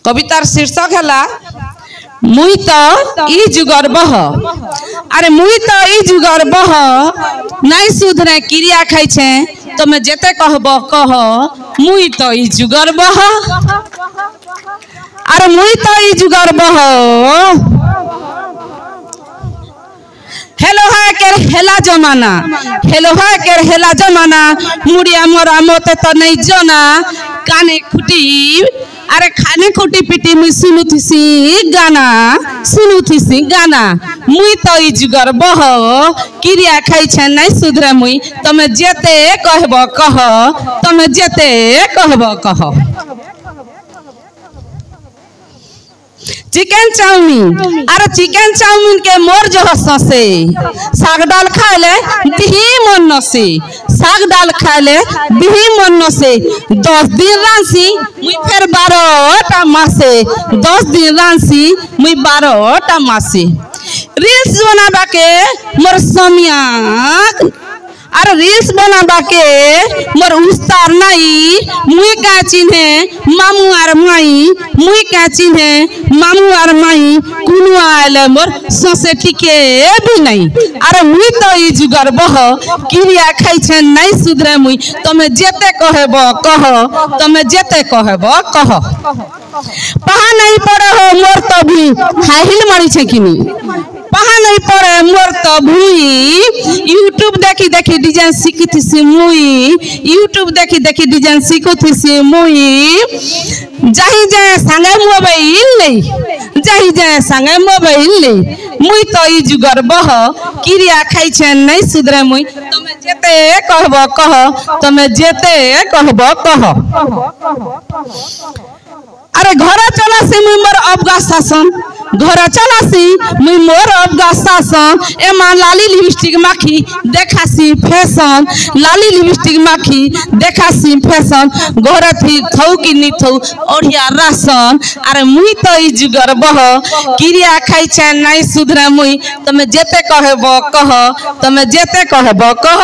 कवितार शीर्षक है मुई तो ई जुगर बह। अरे मुई तो ई जुगर बह नहीं सुधरे क्रिया खाई छे तो मैं जेते कहब कह मुई तो ई जुगर बह। अरे मुई तो ई जुगर बह हेलो है के हेला जमाना हेलो है के हेला जमाना मुड़िया मोरा मोते तो नहीं जना काने खुटी। अरे खाने खुटी पिटी मुई सुनु थी गाना मुई तो ई जुगर बह क्रिया खाई छे नहीं सुधरे मुई तमे जेते कहब कह तमे जेते कहब कह। Chicken chow mein. अरे चिकन चाउमीन के मोर जो ससे साग दाल खा ले दिही मन नसे साग दाल खा ले दिही मन नसे 10 दिन रांसी मुई फिर 12टा मासे 10 दिन रांसी मुई 12टा मासे। रील्स बनाबा के मोर समिया। अरे रील्स बनाबा के मोर उस्तार नहीं मुई का चिन्हे मामू आर माई मुई का चिन्हे मामू आर माई कुनु आले मोर ससे टिके भी नहीं। अरे मुई तो ई जुगर बह क्रिया खाई छे नहीं सुधरे मुई तमे जेते कहब कह तमे जेते कहब कह। पहा नहीं पड़े हो मोर तो भी हाई हिल मारी छे किनी पहा नहीं पड़े मोर तो भूई यूट्यूब देखी देखी डिजाइन सीखी सी मुई यूट्यूब देखी देखी डिजाइन सीखी सी मुई जाही जाए संगे मोबाइल नहीं जाही जाए संगे मोबाइल नहीं मुई तो ई जुगर बह क्रिया खाई छे नहीं सुधरे मुई तमे जेते कहब कह तमे जेते कहब कह। अरे घर चला सी मुई मोर अबगा शासन घर चला सी मुई मोर अबगा शासन एमा लाली लिपस्टिक माखी देखा सी फैशन लाली लिपस्टिक माखी देखा सी फैशन घर थी थौ कि नी थौ ओढ़िया राशन। अरे मुई तो ई जुगर बह क्रिया खाई छे नहीं सुधरे मुई तमे जेते कहब कह तमे जेते कहब कह।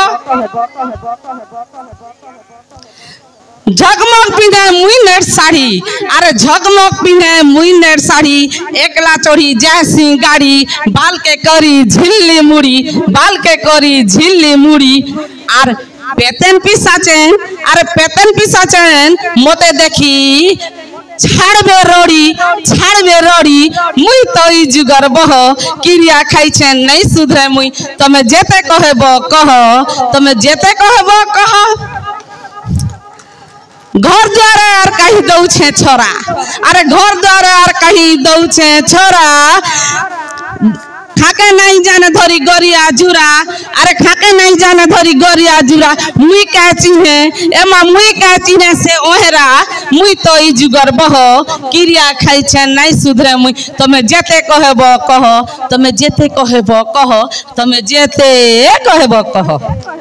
झगमग पिंधे मुई नेट साड़ी। अरे झगमग पिंधे मुई नेट साड़ी एकला चोरी जैसी गाड़ी बाल के करी झिल्ली मुड़ी बाल के करी झिल्ली मुड़ी। आर पेतन पिसाचेन। अरे पेतन पिसाचेन मोते देखी छाड़बे रोड़ी मुई तो ई जुगर बह क्रिया खाई छे नहीं सुधरे मुई तमे जेते कहब कह तमे जेते कहब कह। घर द्वार आर कहीं दऊ छे छोरा। अरे घर द्वार आर कहीं दऊ छे छोरा खाके नहीं जाने धरी गरिया जुरा। अरे खाके नहीं जाने धरी गरिया जुरा मुई का चिन्हे एमा मुई का चिन्हे से ओहरा मुई तो ई जुगर बह क्रिया खाई छे नहीं सुधरे मुई तमे जेते कहब कह तमे जेते कहब कह तमे जेते कहब कह।